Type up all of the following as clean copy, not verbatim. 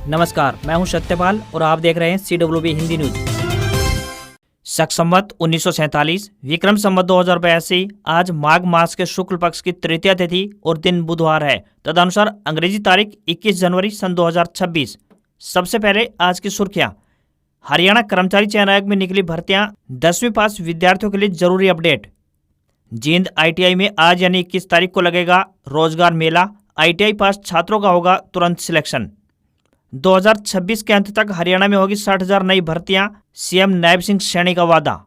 नमस्कार, मैं हूं सत्यपाल और आप देख रहे हैं CWB हिंदी न्यूज। शक संवत 1947 विक्रम संवत 2082 आज माघ मास के शुक्ल पक्ष की तृतीया तिथि और दिन बुधवार है। तदनुसार अंग्रेजी तारीख 21 जनवरी सन 2026। सबसे पहले आज की सुर्खियां। हरियाणा कर्मचारी चयन आयोग में निकली भर्तियां, 10वीं पास विद्यार्थियों के लिए जरूरी अपडेट। जींद ITI में आज यानी 21 तारीख को लगेगा रोजगार मेला। ITI पास छात्रों का होगा तुरंत सिलेक्शन। 2026 के अंत तक हरियाणा में होगी 60,000 नई भर्तियां, CM नायब सिंह सैनी का वादा।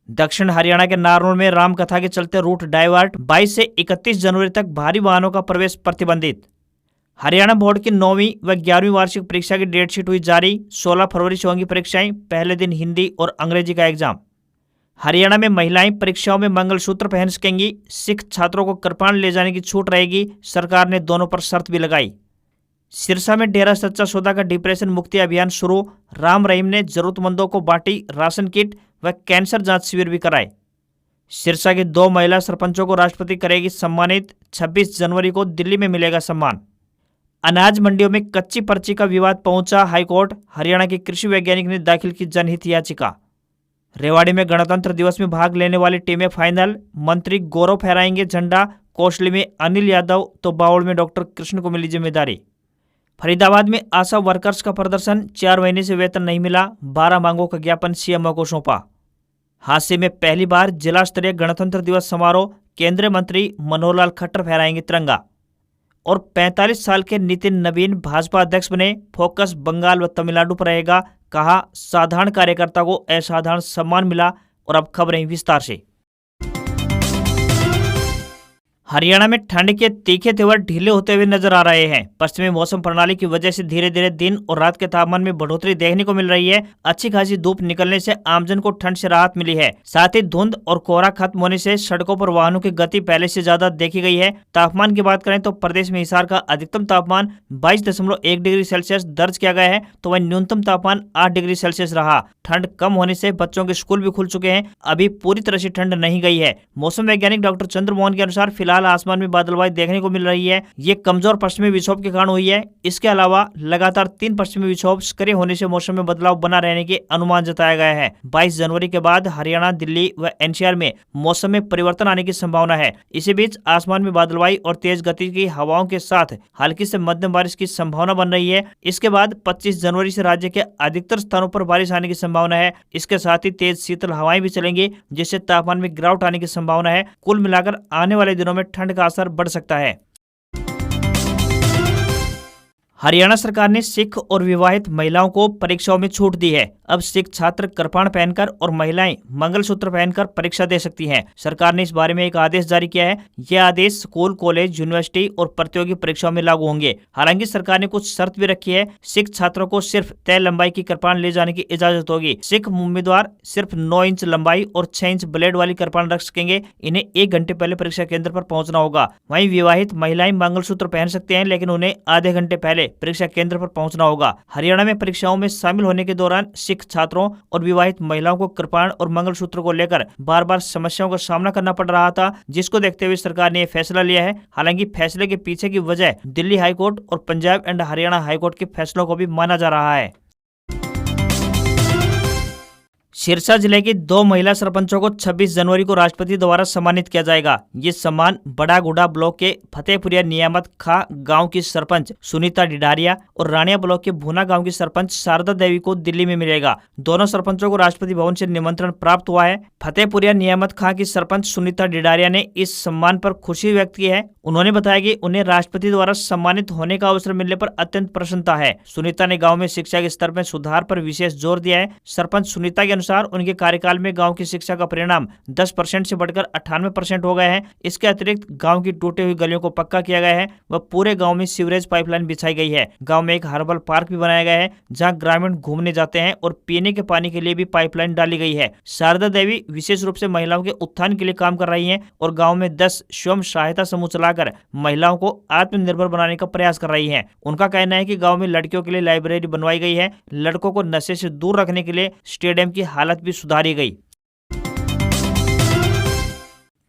दक्षिण हरियाणा के नारनौल में रामकथा के चलते रूट डाइवर्ट, 22 से 31 जनवरी तक भारी वाहनों का प्रवेश प्रतिबंधित। हरियाणा बोर्ड की 9वीं व 11वीं वार्षिक परीक्षा की डेटशीट हुई जारी। 16 फरवरी से होंगी परीक्षाएं, पहले दिन हिंदी और अंग्रेजी का एग्जाम। हरियाणा में महिलाएं परीक्षाओं में मंगलसूत्र पहन सकेंगी। सिख छात्रों को कृपाण ले जाने की छूट रहेगी। सरकार ने दोनों पर शर्त भी लगाई। सिरसा में डेरा सच्चा सौदा का डिप्रेशन मुक्ति अभियान शुरू। राम रहीम ने जरूरतमंदों को बांटी राशन किट व कैंसर जांच शिविर भी कराए। सिरसा की 2 महिला सरपंचों को राष्ट्रपति करेगी सम्मानित। 26 जनवरी को दिल्ली में मिलेगा सम्मान। अनाज मंडियों में कच्ची पर्ची का विवाद पहुंचा हाईकोर्ट। हरियाणा के कृषि वैज्ञानिक ने दाखिल की जनहित याचिका। रेवाड़ी में गणतंत्र दिवस में भाग लेने वाली टीमें फाइनल। मंत्री गौरव फहराएंगे झंडा। कोसली में अनिल यादव तो बावड़ में डॉक्टर कृष्ण को मिली जिम्मेदारी। फरीदाबाद में आशा वर्कर्स का प्रदर्शन, 4 महीने से वेतन नहीं मिला। 12 मांगों का ज्ञापन CMO को सौंपा। हादसे में पहली बार जिला स्तरीय गणतंत्र दिवस समारोह। केंद्रीय मंत्री मनोहर लाल खट्टर फहराएंगे तिरंगा। और 45 साल के नितिन नवीन भाजपा अध्यक्ष बने। फोकस बंगाल व तमिलनाडु पर रहेगा। कहा साधारण कार्यकर्ता को असाधारण सम्मान मिला। और अब खबरें विस्तार से। हरियाणा में ठंड के तीखे तेवर ढीले होते हुए नजर आ रहे हैं। पश्चिमी मौसम प्रणाली की वजह से धीरे धीरे दिन और रात के तापमान में बढ़ोतरी देखने को मिल रही है। अच्छी खासी धूप निकलने से आमजन को ठंड से राहत मिली है। साथ ही धुंध और कोहरा खत्म होने से सड़कों पर वाहनों की गति पहले से ज्यादा देखी गई है। तापमान की बात करें तो प्रदेश में हिसार का अधिकतम तापमान 22.1 डिग्री सेल्सियस दर्ज किया गया है, तो वहीं न्यूनतम तापमान 8 डिग्री सेल्सियस रहा। ठंड कम होने से बच्चों के स्कूल भी खुल चुके हैं। अभी पूरी तरह से ठंड नहीं गई है। मौसम वैज्ञानिक डॉक्टर चंद्र मोहन के अनुसार फिलहाल आसमान में बादलबाई देखने को मिल रही है। ये कमजोर पश्चिमी विक्षोभ के कारण हुई है। इसके अलावा लगातार 3 पश्चिमी विक्षोभ सक्रिय होने से मौसम में बदलाव बना रहने के अनुमान जताया गया है। 22 जनवरी के बाद हरियाणा, दिल्ली व NCR में मौसम में परिवर्तन आने की संभावना है। इसी बीच आसमान में बादलबाई और तेज गति की हवाओं के साथ हल्की से मध्यम बारिश की संभावना बन रही है। इसके बाद 25 जनवरी से राज्य के अधिकतर स्थानों पर बारिश आने की संभावना है। इसके साथ ही तेज शीतल हवाएं भी चलेंगी, जिससे तापमान में गिरावट आने की संभावना है। कुल मिलाकर आने वाले दिनों में ठंड का असर बढ़ सकता है। हरियाणा सरकार ने सिख और विवाहित महिलाओं को परीक्षाओं में छूट दी है। अब सिख छात्र कृपाण पहनकर और महिलाएं मंगलसूत्र पहनकर परीक्षा दे सकती हैं। सरकार ने इस बारे में एक आदेश जारी किया है। यह आदेश स्कूल, कॉलेज, यूनिवर्सिटी और प्रतियोगी परीक्षाओं में लागू होंगे। हालांकि सरकार ने कुछ शर्त भी रखी है। सिख छात्रों को सिर्फ तय लंबाई की कृपाण ले जाने की इजाजत होगी। सिख उम्मीदवार सिर्फ 9 इंच लंबाई और 6 इंच ब्लेड वाली कृपाण रख सकेंगे। इन्हें 1 घंटे पहले परीक्षा केंद्र पर पहुंचना होगा। वहीं विवाहित महिलाएं मंगलसूत्र पहन सकते हैं, लेकिन उन्हें आधे घंटे पहले परीक्षा केंद्र पर पहुंचना होगा। हरियाणा में परीक्षाओं में शामिल होने के दौरान सिख छात्रों और विवाहित महिलाओं को कृपाण और मंगलसूत्र को लेकर बार बार समस्याओं का सामना करना पड़ रहा था, जिसको देखते हुए सरकार ने यह फैसला लिया है। हालांकि फैसले के पीछे की वजह दिल्ली हाईकोर्ट और पंजाब एंड हरियाणा हाईकोर्ट के फैसलों को भी माना जा रहा है। सिरसा जिले की 2 महिला सरपंचों को 26 जनवरी को राष्ट्रपति द्वारा सम्मानित किया जाएगा। ये सम्मान बड़ा गुडा ब्लॉक के फतेहपुरिया नियामत खा गांव की सरपंच सुनीता डिडारिया और रानिया ब्लॉक के भूना गांव की सरपंच शारदा देवी को दिल्ली में मिलेगा। दोनों सरपंचों को राष्ट्रपति भवन से निमंत्रण प्राप्त हुआ है। फतेहपुरिया नियामत खा की सरपंच सुनीता डिडारिया ने इस सम्मान पर खुशी व्यक्त की है। उन्होंने बताया कि उन्हें राष्ट्रपति द्वारा सम्मानित होने का अवसर मिलने पर अत्यंत प्रसन्नता है। सुनीता ने गाँव में शिक्षा के स्तर में सुधार पर विशेष जोर दिया है। सरपंच सुनीता के अनुसार उनके कार्यकाल में गांव की शिक्षा का परिणाम 10% से बढ़कर 98% हो गए हैं। इसके अतिरिक्त गांव की टूटी हुई गलियों को पक्का किया गया है व पूरे गांव में सीवरेज पाइपलाइन बिछाई गई है। गांव में एक हर्बल पार्क भी बनाया गया है, जहां ग्रामीण घूमने जाते हैं और पीने के पानी के लिए भी पाइपलाइन डाली गई है। शारदा देवी विशेष रूप से महिलाओं के उत्थान के लिए काम कर रही है और गाँव में 10 स्वयं सहायता समूह चलाकर महिलाओं को आत्मनिर्भर बनाने का प्रयास कर रही है। उनका कहना है कि गाँव में लड़कियों के लिए लाइब्रेरी बनवाई गई है। लड़कों को नशे से दूर रखने के लिए स्टेडियम की हालत भी सुधारी गई।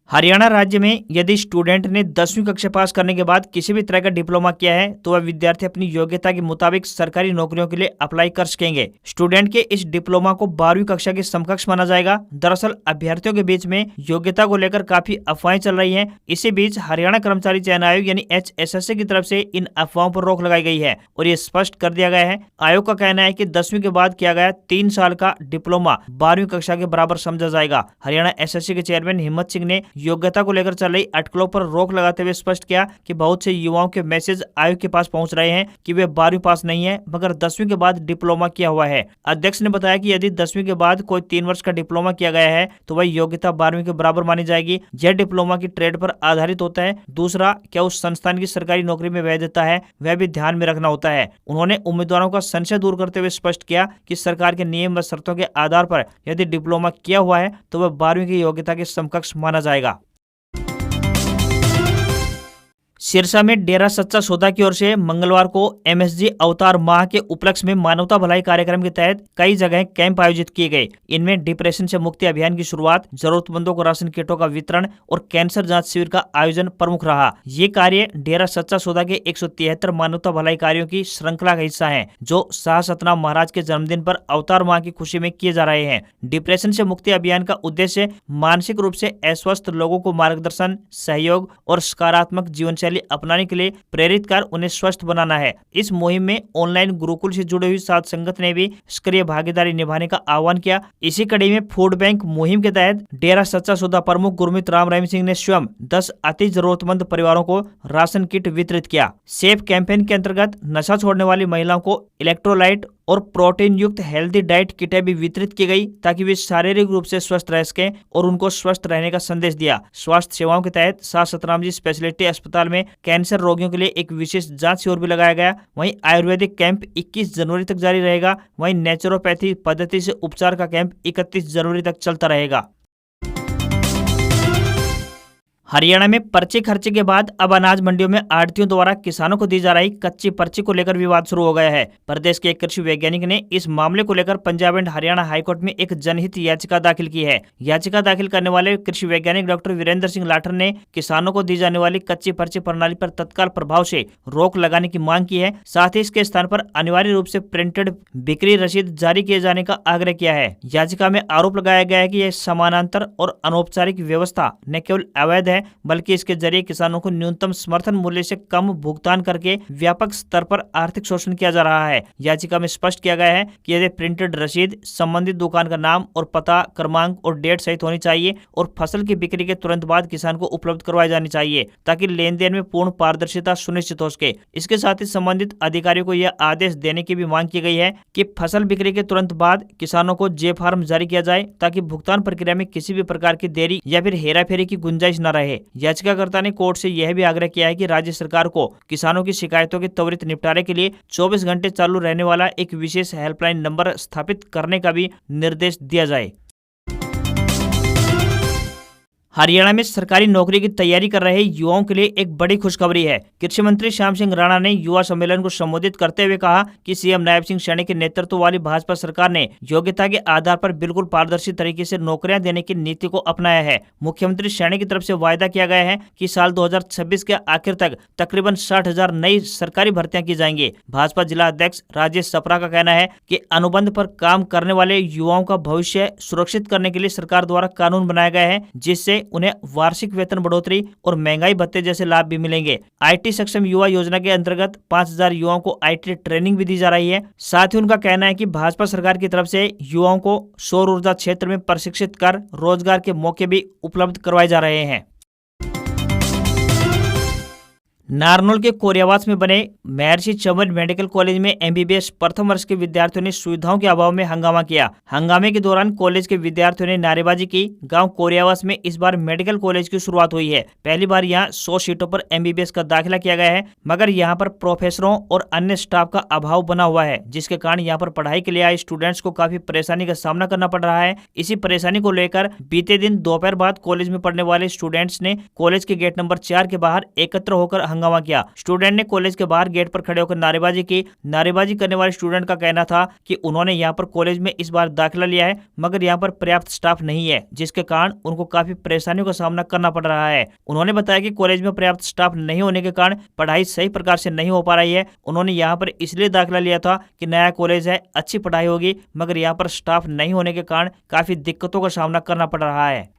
हरियाणा राज्य में यदि स्टूडेंट ने 10वीं कक्षा पास करने के बाद किसी भी तरह का डिप्लोमा किया है तो वह विद्यार्थी अपनी योग्यता के मुताबिक सरकारी नौकरियों के लिए अप्लाई कर सकेंगे। स्टूडेंट के इस डिप्लोमा को 12वीं कक्षा के समकक्ष माना जाएगा। दरअसल अभ्यर्थियों के बीच में योग्यता को लेकर काफी अफवाहें चल रही हैं। इसी बीच हरियाणा कर्मचारी चयन आयोग यानी HSSC की तरफ से इन अफवाहों पर रोक लगाई गई है और ये स्पष्ट कर दिया गया है। आयोग का कहना है कि 10वीं के बाद किया गया 3 साल का डिप्लोमा 12वीं कक्षा के बराबर समझा जाएगा। हरियाणा SSC के चेयरमैन हिम्मत सिंह ने योग्यता को लेकर चल रही अटकलों पर रोक लगाते हुए स्पष्ट किया कि बहुत से युवाओं के मैसेज आयोग के पास पहुंच रहे हैं कि वे 12वीं पास नहीं है मगर 10वीं के बाद डिप्लोमा किया हुआ है। अध्यक्ष ने बताया कि यदि 10वीं के बाद कोई 3 वर्ष का डिप्लोमा किया गया है तो वह योग्यता 12वीं के बराबर मानी जाएगी। यह डिप्लोमा की ट्रेड पर आधारित होता है। दूसरा, क्या उस संस्थान की सरकारी नौकरी में वैधता है वह भी ध्यान में रखना होता है। उन्होंने उम्मीदवारों का संशय दूर करते हुए स्पष्ट किया कि सरकार के नियम व शर्तों के आधार पर यदि डिप्लोमा किया हुआ है तो वह 12वीं की योग्यता के समकक्ष माना जाएगा। सिरसा में डेरा सच्चा सौदा की ओर से मंगलवार को MSG अवतार माह के उपलक्ष्य में मानवता भलाई कार्यक्रम के तहत कई जगह कैंप आयोजित किए गए। इनमें डिप्रेशन से मुक्ति अभियान की शुरुआत, जरूरतमंदों को राशन किटों का वितरण और कैंसर जांच शिविर का आयोजन प्रमुख रहा। ये कार्य डेरा सच्चा सौदा के 173 मानवता भलाई कार्यों की श्रृंखला का हिस्सा है जो शाह सतनाम महाराज के जन्मदिन पर अवतार माह की खुशी में किए जा रहे हैं। डिप्रेशन से मुक्ति अभियान का उद्देश्य मानसिक रूप से अस्वस्थ लोगों को मार्गदर्शन, सहयोग और सकारात्मक जीवन अपनाने के लिए प्रेरित कर उन्हें स्वस्थ बनाना है। इस मुहिम में ऑनलाइन गुरुकुल से जुड़ी हुई सात संगत ने भी सक्रिय भागीदारी निभाने का आह्वान किया। इसी कड़ी में फूड बैंक मुहिम के तहत डेरा सच्चा सौदा प्रमुख गुरमीत राम रहीम सिंह ने स्वयं 10 अति जरूरतमंद परिवारों को राशन किट वितरित किया। सेफ कैंपेन के अंतर्गत नशा छोड़ने वाली महिलाओं को इलेक्ट्रोलाइट और प्रोटीन युक्त हेल्दी डाइट किटें भी वितरित की गई ताकि वे शारीरिक रूप से स्वस्थ रह सकें और उनको स्वस्थ रहने का संदेश दिया। स्वास्थ्य सेवाओं के तहत शाह सतनाम जी स्पेशलिटी अस्पताल में कैंसर रोगियों के लिए एक विशेष जांच शिविर भी लगाया गया। वहीं आयुर्वेदिक कैंप 21 जनवरी तक जारी रहेगा। वहीं नेचुरोपैथी पद्धति से उपचार का कैंप 31 जनवरी तक चलता रहेगा। हरियाणा में पर्ची खर्चे के बाद अब अनाज मंडियों में आढ़तियों द्वारा किसानों को दी जा रही कच्ची पर्ची को लेकर विवाद शुरू हो गया है। प्रदेश के एक कृषि वैज्ञानिक ने इस मामले को लेकर पंजाब एंड हरियाणा हाईकोर्ट में एक जनहित याचिका दाखिल की है। याचिका दाखिल करने वाले कृषि वैज्ञानिक डॉक्टर वीरेंद्र सिंह लाठर ने किसानों को दी जाने वाली कच्ची पर्ची प्रणाली पर तत्काल प्रभाव से रोक लगाने की मांग की है। साथ ही इसके स्थान पर अनिवार्य रूप से प्रिंटेड बिक्री रसीद जारी किए जाने का आग्रह किया है। याचिका में आरोप लगाया गया है कि यह समानांतर और अनौपचारिक व्यवस्था न केवल अवैध है बल्कि इसके जरिए किसानों को न्यूनतम समर्थन मूल्य से कम भुगतान करके व्यापक स्तर पर आर्थिक शोषण किया जा रहा है। याचिका में स्पष्ट किया गया है कि यदि प्रिंटेड रसीद संबंधित दुकान का नाम और पता, क्रमांक और डेट सहित होनी चाहिए और फसल की बिक्री के तुरंत बाद किसान को उपलब्ध करवाई जानी चाहिए ताकि लेन देन में पूर्ण पारदर्शिता सुनिश्चित हो सके। इसके साथ ही संबंधित अधिकारियों को यह आदेश देने की भी मांग की गई है कि फसल बिक्री के तुरंत बाद किसानों को जे फार्म जारी किया जाए ताकि भुगतान प्रक्रिया में किसी भी प्रकार की देरी या फिर हेराफेरी की गुंजाइश न रहे। याचिकाकर्ता ने कोर्ट से यह भी आग्रह किया है कि राज्य सरकार को किसानों की शिकायतों के त्वरित निपटारे के लिए 24 घंटे चालू रहने वाला एक विशेष हेल्पलाइन नंबर स्थापित करने का भी निर्देश दिया जाए। हरियाणा में सरकारी नौकरी की तैयारी कर रहे युवाओं के लिए एक बड़ी खुशखबरी है। कृषि मंत्री श्याम सिंह राणा ने युवा सम्मेलन को संबोधित करते हुए कहा कि सीएम नायब सिंह सैनी के नेतृत्व वाली भाजपा सरकार ने योग्यता के आधार पर बिल्कुल पारदर्शी तरीके से नौकरियां देने की नीति को अपनाया है। मुख्यमंत्री सैनी की तरफ से वायदा किया गया है कि साल 2026 के आखिर तक तकरीबन 60,000 नई सरकारी भर्तियां की जाएंगी। भाजपा जिला अध्यक्ष राजेश सप्रा का कहना है कि अनुबंध पर काम करने वाले युवाओं का भविष्य सुरक्षित करने के लिए सरकार द्वारा कानून बनाया गया है जिससे उन्हें वार्षिक वेतन बढ़ोतरी और महंगाई भत्ते जैसे लाभ भी मिलेंगे। आईटी सक्षम युवा योजना के अंतर्गत 5,000 युवाओं को आईटी ट्रेनिंग भी दी जा रही है। साथ ही उनका कहना है कि भाजपा सरकार की तरफ से युवाओं को सौर ऊर्जा क्षेत्र में प्रशिक्षित कर रोजगार के मौके भी उपलब्ध करवाए जा रहे हैं। नारनौल के कोरियावास में बने महर्षि चौबन मेडिकल कॉलेज में MBBS प्रथम वर्ष के विद्यार्थियों ने सुविधाओं के अभाव में हंगामा किया। हंगामे के दौरान कॉलेज के विद्यार्थियों ने नारेबाजी की। गांव कोरियावास में इस बार मेडिकल कॉलेज की शुरुआत हुई है। पहली बार यहां 100 सीटों पर MBBS का दाखिला किया गया है मगर यहां पर प्रोफेसरों और अन्य स्टाफ का अभाव बना हुआ है जिसके कारण यहां पर पढ़ाई के लिए आए स्टूडेंट्स को काफी परेशानी का सामना करना पड़ रहा है। इसी परेशानी को लेकर बीते दिन दोपहर बाद कॉलेज में पढ़ने वाले स्टूडेंट्स ने कॉलेज के गेट नंबर 4 के बाहर एकत्र होकर हंगामा किया। स्टूडेंट ने कॉलेज के बाहर गेट पर खड़े होकर नारेबाजी की। नारेबाजी करने वाले स्टूडेंट का कहना था कि उन्होंने यहाँ पर कॉलेज में इस बार दाखिला लिया है, मगर यहाँ पर पर्याप्त स्टाफ नहीं है, जिसके कारण उनको काफी परेशानियों का सामना करना पड़ रहा है। उन्होंने बताया कि कॉलेज में पर्याप्त स्टाफ नहीं होने के कारण पढ़ाई सही प्रकार से नहीं हो पा रही है। उन्होंने यहाँ पर इसलिए दाखिला लिया था कि नया कॉलेज है, अच्छी पढ़ाई होगी, मगर यहाँ पर स्टाफ नहीं होने के कारण काफी दिक्कतों का सामना करना पड़ रहा है।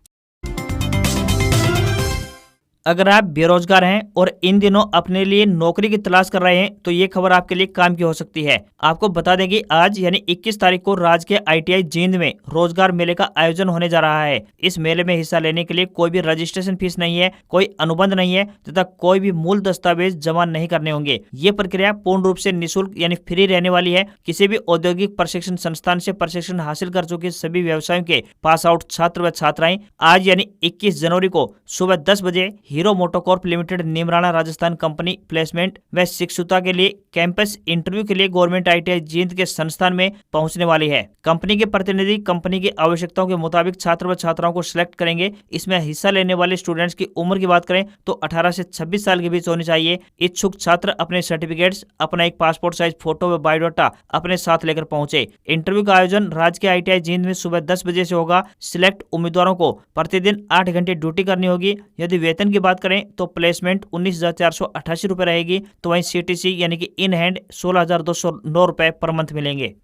अगर आप बेरोजगार हैं और इन दिनों अपने लिए नौकरी की तलाश कर रहे हैं तो ये खबर आपके लिए काम की हो सकती है। आपको बता दें कि आज यानी 21 तारीख को राज्य के ITI जींद में रोजगार मेले का आयोजन होने जा रहा है। इस मेले में हिस्सा लेने के लिए कोई भी रजिस्ट्रेशन फीस नहीं है, कोई अनुबंध नहीं है तथा कोई भी मूल दस्तावेज जमा नहीं करने होंगे। ये प्रक्रिया पूर्ण रूप से निःशुल्क यानी फ्री रहने वाली है। किसी भी औद्योगिक प्रशिक्षण संस्थान से प्रशिक्षण हासिल कर चुके सभी व्यवसायों के पास आउट छात्र व छात्राएं आज यानी 21 जनवरी को सुबह 10 बजे hero MotoCorp limited Neemrana Rajasthan company placement व शिक्षुता के लिए कैंपस इंटरव्यू के लिए गवर्नमेंट ITI जींद के संस्थान में पहुंचने वाली है। कंपनी के प्रतिनिधि कंपनी की आवश्यकताओं के मुताबिक छात्र व छात्राओं को सिलेक्ट करेंगे। इसमें हिस्सा लेने वाले स्टूडेंट्स की उम्र की बात करें तो 18 से 26 साल के बीच होनी चाहिए। इच्छुक छात्र अपने सर्टिफिकेट्स, अपना एक पासपोर्ट साइज फोटो व बायोडाटा अपने साथ लेकर पहुंचे। इंटरव्यू का आयोजन राज्य के ITI जींद में सुबह 10 बजे से होगा। सिलेक्ट उम्मीदवारों को प्रतिदिन 8 घंटे ड्यूटी करनी होगी। यदि वेतन की बात करें तो प्लेसमेंट 19,488 रुपए रहेगी, तो वहीं CTC यानी कि इन हैंड 16,209 रुपए पर मंथ मिलेंगे।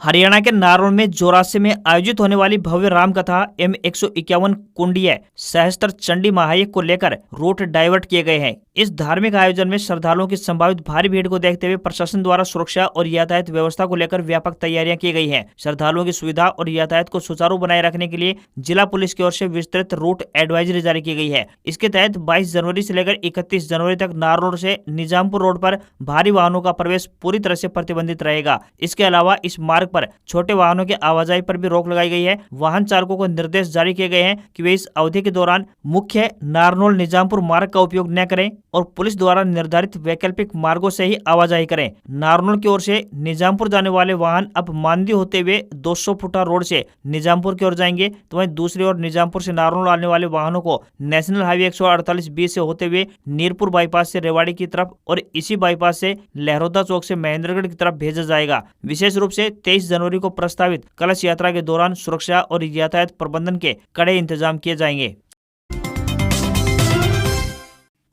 हरियाणा के नारनौल में जोरासे में आयोजित होने वाली भव्य रामकथा M151 कुंडीय सहस्त्र चंडी महायज्ञ को लेकर रूट डाइवर्ट किए गए हैं। इस धार्मिक आयोजन में श्रद्धालुओं की संभावित भारी भीड़ को देखते हुए प्रशासन द्वारा सुरक्षा और यातायात व्यवस्था को लेकर व्यापक तैयारियां की गई हैं। श्रद्धालुओं की सुविधा और यातायात को सुचारू बनाए रखने के लिए जिला पुलिस की ओर से विस्तृत रूट एडवाइजरी जारी की गई है। इसके तहत 22 जनवरी से लेकर 31 जनवरी तक नारनौल से निजामपुर रोड पर भारी वाहनों का प्रवेश पूरी तरह से प्रतिबंधित रहेगा। इसके अलावा इस मार्ग पर छोटे वाहनों की आवाजाही पर भी रोक लगाई गई है। वाहन चालकों को निर्देश जारी किए गए हैं कि वे इस अवधि के दौरान मुख्य नारनौल निजामपुर मार्ग का उपयोग न करें और पुलिस द्वारा निर्धारित वैकल्पिक मार्गों से ही आवाजाही करें। नारनौल की ओर से निजामपुर जाने वाले वाहन अब मांदी होते हुए 200 फुटा रोड से निजामपुर की ओर जाएंगे, तो वहीं दूसरी ओर निजामपुर से नारनौल आने वाले वाहनों को नेशनल हाईवे 148B से होते हुए नीरपुर बाईपास से रेवाड़ी की तरफ और इसी बाईपास से लहरोदा चौक से महेंद्रगढ़ की तरफ भेजा जाएगा। विशेष रूप से 23 जनवरी को प्रस्तावित कलश यात्रा के दौरान सुरक्षा और यातायात प्रबंधन के कड़े इंतजाम किए जाएंगे।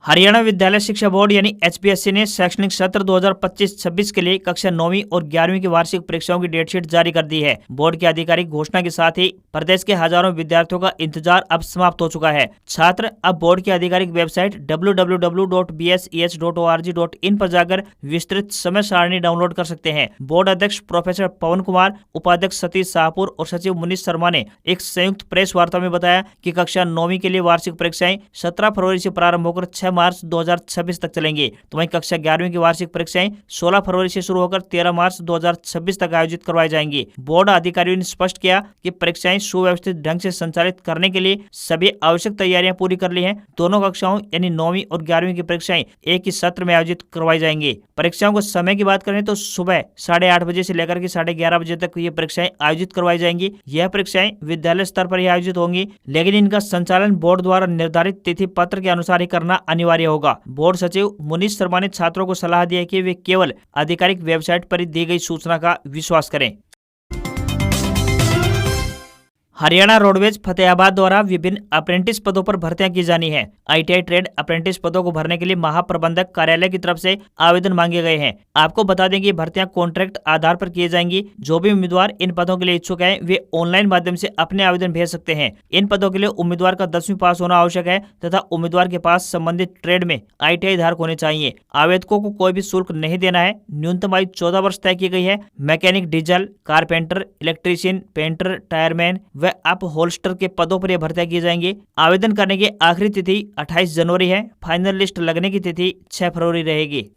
हरियाणा विद्यालय शिक्षा बोर्ड यानी HPSC ने शैक्षणिक सत्र 2025-26 के लिए कक्षा 9वीं और 11वीं की वार्षिक परीक्षाओं की डेटशीट जारी कर दी है। बोर्ड की आधिकारिक घोषणा के साथ ही प्रदेश के हजारों विद्यार्थियों का इंतजार अब समाप्त हो चुका है। छात्र अब बोर्ड की आधिकारिक वेबसाइट www.bseh.org.in पर जाकर विस्तृत समय सारणी डाउनलोड कर सकते हैं। बोर्ड अध्यक्ष प्रोफेसर पवन कुमार, उपाध्यक्ष सतीश शाहपुर और सचिव मुनीष शर्मा ने एक संयुक्त प्रेस वार्ता में बताया कि कक्षा 9वीं के लिए वार्षिक परीक्षाएं 17 फरवरी से प्रारंभ होकर 6 मार्च 2026 तक चलेंगी, तो वहीं कक्षा 11वीं की वार्षिक परीक्षाएं 16 फरवरी से शुरू होकर 13 मार्च 2026 तक आयोजित करवाई जाएंगी। बोर्ड अधिकारियों ने स्पष्ट किया कि परीक्षाएं सुव्यवस्थित ढंग से संचालित करने के लिए सभी आवश्यक तैयारियां पूरी कर ली हैं। दोनों कक्षाओं यानी 9वीं और 11वीं की परीक्षाएं एक ही सत्र में आयोजित करवाई जाएंगी। परीक्षाओं को समय की बात करें तो सुबह 8:30 बजे से लेकर के 11:30 बजे तक ये परीक्षाएं आयोजित करवाई जाएंगी। यह परीक्षाएं विद्यालय स्तर पर ही आयोजित होंगी, लेकिन इनका संचालन बोर्ड द्वारा निर्धारित तिथि पत्र के अनुसार ही करना अनिवार्य होगा। बोर्ड सचिव मुनीष शर्मा ने छात्रों को सलाह दी है कि वे केवल आधिकारिक वेबसाइट पर ही दी गई सूचना का विश्वास करें। हरियाणा रोडवेज फतेहाबाद द्वारा विभिन्न अप्रेंटिस पदों पर भर्तियां की जानी है। ITI ट्रेड अप्रेंटिस पदों को भरने के लिए महाप्रबंधक कार्यालय की तरफ से आवेदन मांगे गए हैं। आपको बता दें कि भर्तियां कॉन्ट्रैक्ट आधार पर की जाएंगी। जो भी उम्मीदवार इन पदों के लिए इच्छुक हैं वे ऑनलाइन माध्यम से अपने आवेदन भेज सकते हैं। इन पदों के लिए उम्मीदवार का 10वीं पास होना आवश्यक है तथा उम्मीदवार के पास संबंधित ट्रेड में ITI धारक होने चाहिए। आवेदकों को कोई भी शुल्क नहीं देना है। न्यूनतम आयु 14 वर्ष तय की गई है। Mechanic, diesel, carpenter, electrician, painter, tyreman व अप होल्स्टर के पदों पर यह भर्तियां की जाएंगी। आवेदन करने की आखिरी तिथि 28 जनवरी है। फाइनल लिस्ट लगने की तिथि 6 फरवरी रहेगी।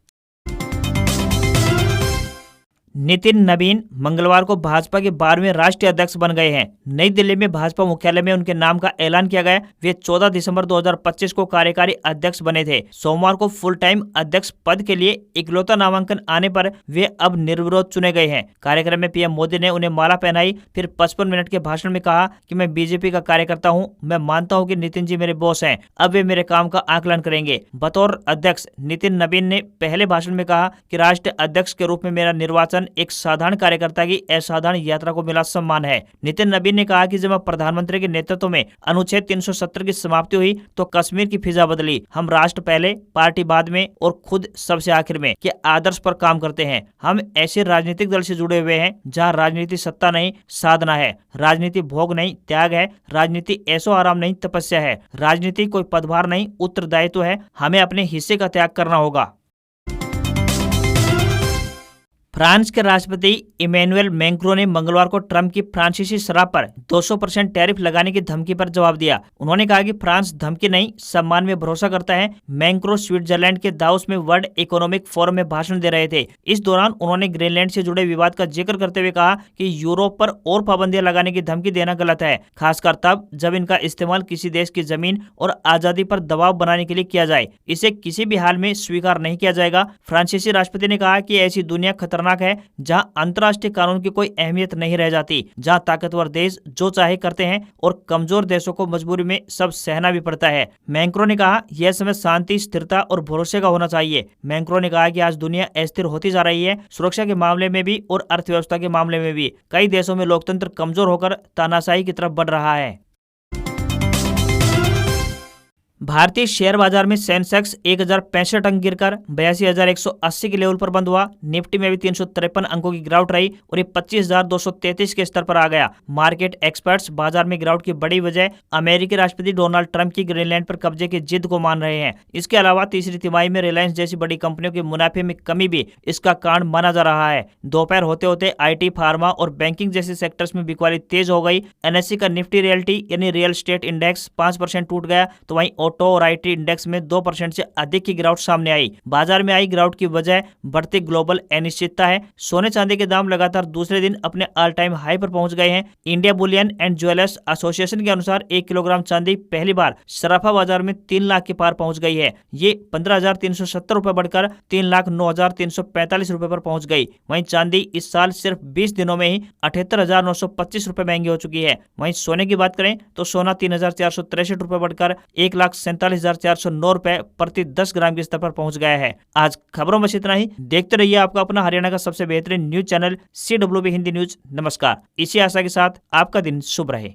नितिन नवीन मंगलवार को भाजपा के 12वें राष्ट्रीय अध्यक्ष बन गए हैं। नई दिल्ली में भाजपा मुख्यालय में उनके नाम का ऐलान किया गया। वे 14 दिसंबर 2025 को कार्यकारी अध्यक्ष बने थे। सोमवार को फुल टाइम अध्यक्ष पद के लिए इकलौता नामांकन आने पर वे अब निर्विरोध चुने गए हैं। कार्यक्रम में पीएम मोदी ने उन्हें माला पहनाई, फिर 55 मिनट के भाषण में कहा कि मैं बीजेपी का कार्यकर्ता हूं। मैं मानता हूं कि नितिन जी मेरे बॉस हैं, अब वे मेरे काम का आकलन करेंगे। बतौर अध्यक्ष नितिन नवीन ने पहले भाषण में कहा कि राष्ट्रीय अध्यक्ष के रूप में मेरा निर्वाचन एक साधारण कार्यकर्ता की असाधारण यात्रा को मिला सम्मान है। नितिन नवीन ने कहा कि जब प्रधानमंत्री के नेतृत्व में अनुच्छेद 370 की समाप्ति हुई तो कश्मीर की फिजा बदली। हम राष्ट्र पहले, पार्टी बाद में और खुद सबसे आखिर में के आदर्श पर काम करते हैं। हम ऐसे राजनीतिक दल से जुड़े हुए हैं जहां राजनीति सत्ता नहीं साधना है, राजनीति भोग नहीं त्याग है, राजनीति ऐसो आराम नहीं तपस्या है, राजनीति कोई पदभार नहीं उत्तरदायित्व है। हमें अपने हिस्से का त्याग करना होगा। फ्रांस के राष्ट्रपति इमैनुअल मैक्रों ने मंगलवार को ट्रंप की फ्रांसीसी शराब पर 200% टैरिफ लगाने की धमकी पर जवाब दिया। उन्होंने कहा कि फ्रांस धमकी नहीं सम्मान में भरोसा करता है। मैक्रों स्विट्जरलैंड के दावोस में वर्ल्ड इकोनॉमिक फोरम में भाषण दे रहे थे। इस दौरान उन्होंने ग्रीनलैंड से जुड़े विवाद का जिक्र करते हुए कहा कि यूरोप पर और पाबंदियां लगाने की धमकी देना गलत है, खासकर तब जब इनका इस्तेमाल किसी देश की जमीन और आजादी पर दबाव बनाने के लिए किया जाए। इसे किसी भी हाल में स्वीकार नहीं किया जाएगा। फ्रांसीसी राष्ट्रपति ने कहा कि ऐसी दुनिया खतरनाक है जहां अंतर्राष्ट्रीय कानून की कोई अहमियत नहीं रह जाती, जहां ताकतवर देश जो चाहे करते हैं और कमजोर देशों को मजबूरी में सब सहना भी पड़ता है। मैक्रों ने कहा यह समय शांति, स्थिरता और भरोसे का होना चाहिए। मैक्रों ने कहा कि आज दुनिया अस्थिर होती जा रही है, सुरक्षा के मामले में भी और अर्थव्यवस्था के मामले में भी। कई देशों में लोकतंत्र कमजोर होकर तानाशाही की तरफ बढ़ रहा है। भारतीय शेयर बाजार में सेंसेक्स 1065 अंक गिरकर 82,180 के लेवल पर बंद हुआ। निफ्टी में भी 353 अंकों की गिरावट रही और ये 25,233 के स्तर पर आ गया। मार्केट एक्सपर्ट्स बाजार में गिरावट की बड़ी वजह अमेरिकी राष्ट्रपति डोनाल्ड ट्रंप की ग्रीनलैंड पर कब्जे की जिद को मान रहे हैं। इसके अलावा तीसरी तिमाही में रिलायंस जैसी बड़ी कंपनियों के मुनाफे में कमी भी इसका कारण माना जा रहा है। दोपहर होते होते IT, फार्मा और बैंकिंग जैसे सेक्टर्स में बिकवाली तेज हो गई। NSE का निफ्टी रियल्टी यानी रियल एस्टेट इंडेक्स 5% टूट गया, तो वहीं ऑटो और IT इंडेक्स में 2% से अधिक की गिरावट सामने आई। बाजार में आई गिरावट की वजह बढ़ती ग्लोबल अनिश्चितता है। सोने चांदी के दाम लगातार दूसरे दिन अपने ऑल टाइम हाई पर पहुंच गए हैं। India Boolean and jewellers association के अनुसार 1 किलोग्राम चांदी पहली बार सराफा बाजार में 3 लाख के पार पहुंच गई है। ये 15,370 रुपए बढ़कर 3,09,345 रुपए पर पहुंच गई। वहीं चांदी इस साल सिर्फ 20 दिनों में ही 78,925 रुपए महंगी हो चुकी है। वहीं सोने की बात करें तो सोना 3,463 रुपए बढ़कर 1,47,409 रुपए प्रति 10 ग्राम के स्तर पर पहुंच गया है। आज खबरों में इतना ही। देखते रहिए आपका अपना हरियाणा का सबसे बेहतरीन news channel CWB Hindi news. नमस्कार। इसी आशा के साथ आपका दिन शुभ रहे।